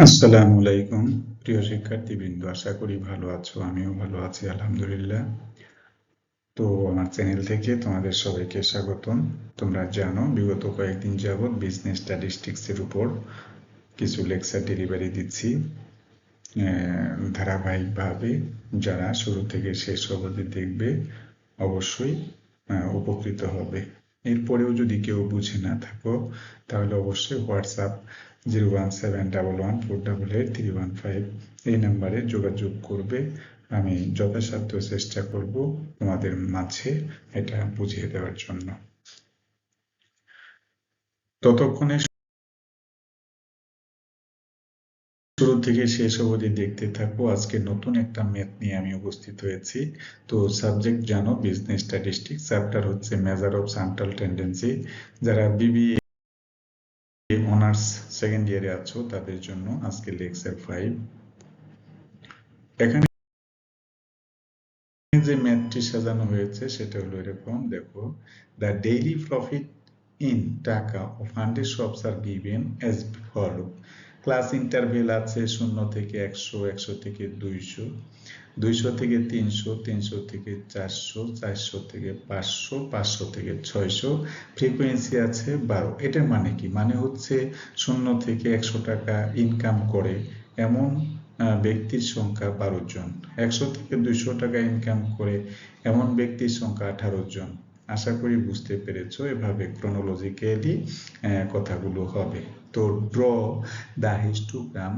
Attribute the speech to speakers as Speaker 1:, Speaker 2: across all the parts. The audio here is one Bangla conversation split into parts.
Speaker 1: আসসালামু আলাইকুম প্রিয় শিক্ষার্থীবৃন্দ, আশা করি ভালো আছো। আমিও ভালো আছি আলহামদুলিল্লাহ। তো আমার চ্যানেল থেকে তোমাদের সবাইকে স্বাগতম। তোমরা জানো বিগত কয়েকদিন যাবৎ বিজনেস স্ট্যাটিস্টিক্স এর উপর কিছু লেকচার ডেলিভারি দিচ্ছি ধারাবাহিকভাবে। যারা শুরু থেকে শেষ অবধি দেখবে অবশ্যই উপকৃত হবে। এরপরেও যদি কেউ বুঝে না থাকো তাহলে অবশ্যই হোয়াটসঅ্যাপ 01711488315 এই নাম্বারে যোগাযোগ করবে। আমি যথাসাধ্য চেষ্টা করব তোমাদের মাঝে এটা বুঝিয়ে দেওয়ার জন্য। ততক্ষণে শুরু থেকে শেষ অবধি দেখতে থাকো। আজকে নতুন একটা ম্যাথ নিয়ে আমি উপস্থিত হয়েছি। তো সাবজেক্ট জানো বিজনেস স্ট্যাটিস্টিক্স, চ্যাপ্টার হচ্ছে মেজার অফ সেন্ট্রাল টেন্ডেন্সি। যারা বিবিএ অনার্স সেকেন্ড ইয়ারে আছো তাদের জন্য আজকে লেকচার 5। এখানে যে ম্যাথটি সাজানো হয়েছে সেটা হলো এরকম, দেখো, দ্য ডেইলি প্রফিট ইন টাকা of 100 shops are given as follow. Class interval আছে 0 থেকে 100, 100 থেকে 200, 200 থেকে 300, 300 থেকে 400, 400 থেকে 500, 500 থেকে 600। ফ্রিকোয়েন্সি আছে 12। এটার মানে কি? মানে হচ্ছে 0 থেকে 100 টাকা ইনকাম করে এমন ব্যক্তির সংখ্যা 12 জন, 100 থেকে 200 টাকা ইনকাম করে এমন ব্যক্তির সংখ্যা 18 জন। আশা করি বুঝতে পেরেছো। এভাবে ক্রোনোলজিক্যালি কথাগুলো হবে। তো draw the histogram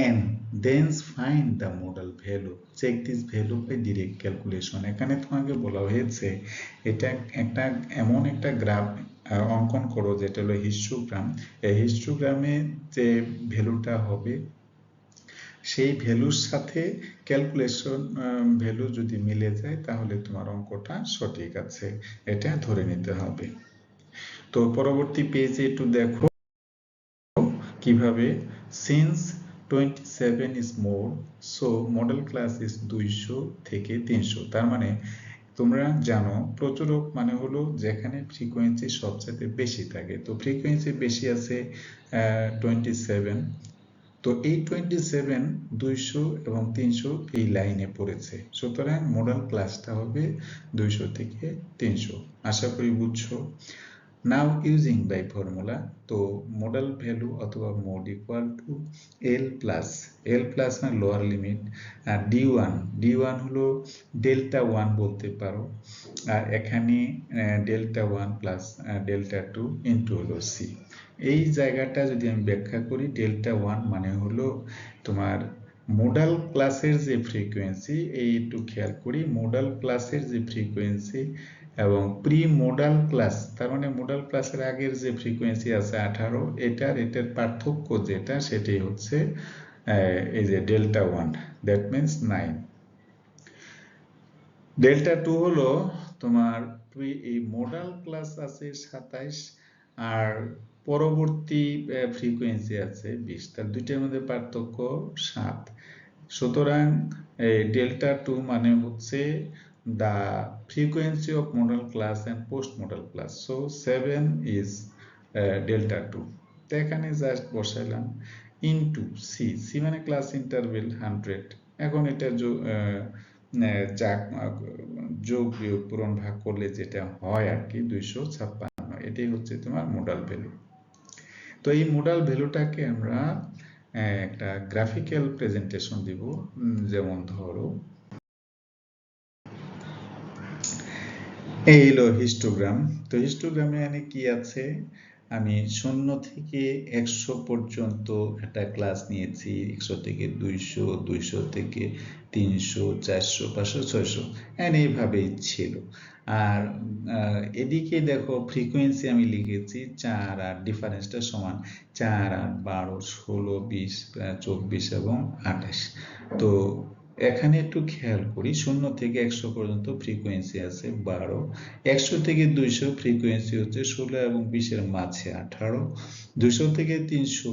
Speaker 1: and then find the modal value, check this value by direct calculation। এখানে তোমাকে বলা হয়েছে এটা একটা এমন একটা গ্রাফ অঙ্কন করো যেটা হলো হিস্টোগ্রাম। এই হিস্টোগ্রামে যে ভ্যালুটা হবে সেই ভ্যালুর সাথে ক্যালকুলেশন ভ্যালু যদি মিলে যায় তাহলে তোমার অঙ্কটা সঠিক আছে, এটা ধরে নিতে হবে। তো পরবর্তী পেজে একটু দেখো কিভাবে since 27 is more so model class is 200 থেকে 300। তার মানে তোমরা জানো প্রচুরক মানে হলো যেখানে ফ্রিকোয়েন্সি সবচেয়ে বেশি থাকে। তো ফ্রিকোয়েন্সি বেশি আছে 27। তো এই 27 200 এবং 300 এই লাইনে পড়েছে, সুতরাং মডেল ক্লাসটা হবে 200 থেকে 300। আশা করি বুঝছো। নাও ইউজিং বাই ফর্মুলা, তো মডেল ভ্যালু অথবা mode equal to L plus না লোয়ার লিমিট, আর ডি ওয়ান হলো ডেল্টা ওয়ান বলতে পারো, আর এখানে delta one plus delta two into হলো সি। এই জায়গাটা যদি আমি ব্যাখ্যা করি, ডেল্টা ওয়ান মানে হলো তোমার মোডাল ক্লাসের যে ফ্রিকোয়েন্সি, এই একটু খেয়াল করি, মোডাল ক্লাসের যে ফ্রিকোয়েন্সি এবং প্রি মোডাল ক্লাস, তার মানে মোডাল ক্লাসের আগের যে ফ্রিকোয়েন্সি আছে 18, এটার পার্থক্য যেটা সেটাই হচ্ছে এই যে delta one, that means 9। Delta two হলো তোমার এই মোডাল ক্লাস আছে 27 আর পরবর্তী ফ্রিকোয়েন্সি আছে 20, তার দুইটার মধ্যে পার্থক্য 7। সুতরাং ডেল্টা টু মানে হচ্ছে the frequency of modal class and post modal class, so 7 is delta 2। তো এখানে জাস্ট বসাইলাম ইনটু সি মানে ক্লাস ইন্টারভেল 100। এখন এটা যোগ বিয়োগ পূরণ ভাগ করলে যেটা হয় আর কি 256, এটাই হচ্ছে তোমার মোডাল ভ্যালু। তো এই মোডাল ভ্যালুটাকে আমরা একটা গ্রাফিক্যাল প্রেজেন্টেশন দিব। যেমন ধরো এই হলো হিস্টোগ্রাম। তো হিস্টোগ্রামে এখানে কি আছে, আমি 0 থেকে 100 পর্যন্ত একটা ক্লাস নিয়েছি, 100 থেকে 200, 200 থেকে 300, 400, 500, 600 এইভাবেই ছিল। আর এদিকে দেখো ফ্রিকোয়েন্সি আমি লিখেছি 4 আর ডিফারেন্সটা সমান 4 আর 12, 16, 20, 24 এবং 28। তো এখানে একটু খেয়াল করি, 0 থেকে 100 পর্যন্ত ফ্রিকোয়েন্সি আছে 12, 100 থেকে 200 ফ্রিকোয়েন্সি হচ্ছে 16 এবং 20 এর মাঝে 18, 200 থেকে 300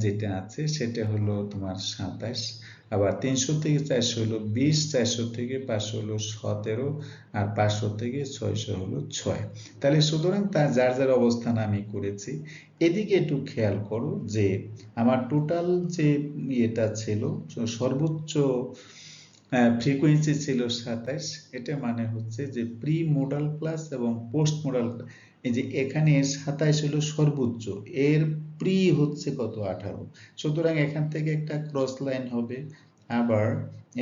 Speaker 1: যেটা আছে সেটা হলো তোমার 27, আবার 300 থেকে 400 হলো 20, 400 থেকে 500 হলো 17, আর 500 থেকে 600 হলো 6। তাহলে সুতরাং তার যার যার অবস্থান আমি করেছি। এদিকে একটু খেয়াল করো যে আমার টোটাল যে এটা ছিল, সর্বোচ্চ ফ্রিকোয়েন্সি ছিল 27। এটা মানে হচ্ছে যে প্রি মোডাল ক্লাস এবং পোস্ট মোডাল, এই যে এখানে 27 হলো সর্বোচ্চ, এর প্রি হচ্ছে কত 18। সুতরাং এখান থেকে একটা ক্রস লাইন হবে। আবার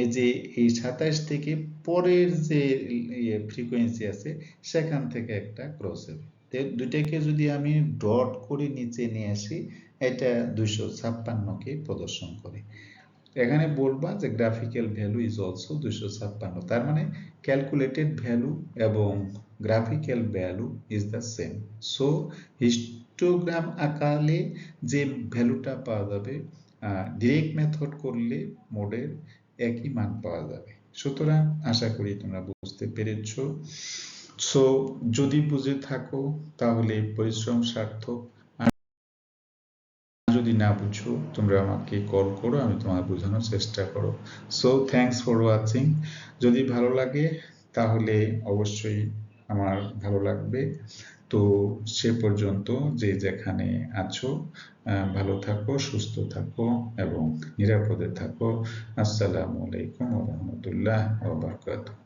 Speaker 1: এই যে এই 27 থেকে পরের যে ফ্রিকোয়েন্সি আছে সেখান থেকে একটা ক্রস হবে। দুইটাকে যদি আমি ডট করে নিচে নিয়ে আসি, এটা 256 কে প্রদর্শন করে। এখানে বলবা যে গ্রাফিক্যাল ভ্যালু ইজ অলসো 256, তার মানে ক্যালকুলেটেড ভ্যালু এবং graphical value is the same. So histogram আকারে যে ভ্যালুটা পাওয়া যাবে, ডিরেক্ট মেথড করলে মোডের একই মান পাওয়া যাবে। সুতরাং আশা করি তোমরা বুঝতে পেরেছো। সো যদি বুঝে থাকো তাহলে পরিশ্রম সার্থক, যদি না বুঝো তোমরা আমাকে কল করো, আমি তোমার বোঝানোর চেষ্টা করো। So thanks for watching. যদি ভালো লাগে তাহলে অবশ্যই আমার ভালো লাগবে। তো সে পর্যন্ত যে যেখানে আছো ভালো থাকো, সুস্থ থাকো এবং নিরাপদে থাকো। আসসালামু আলাইকুম ওয়া রাহমাতুল্লাহ ওয়া বারাকাতুহু।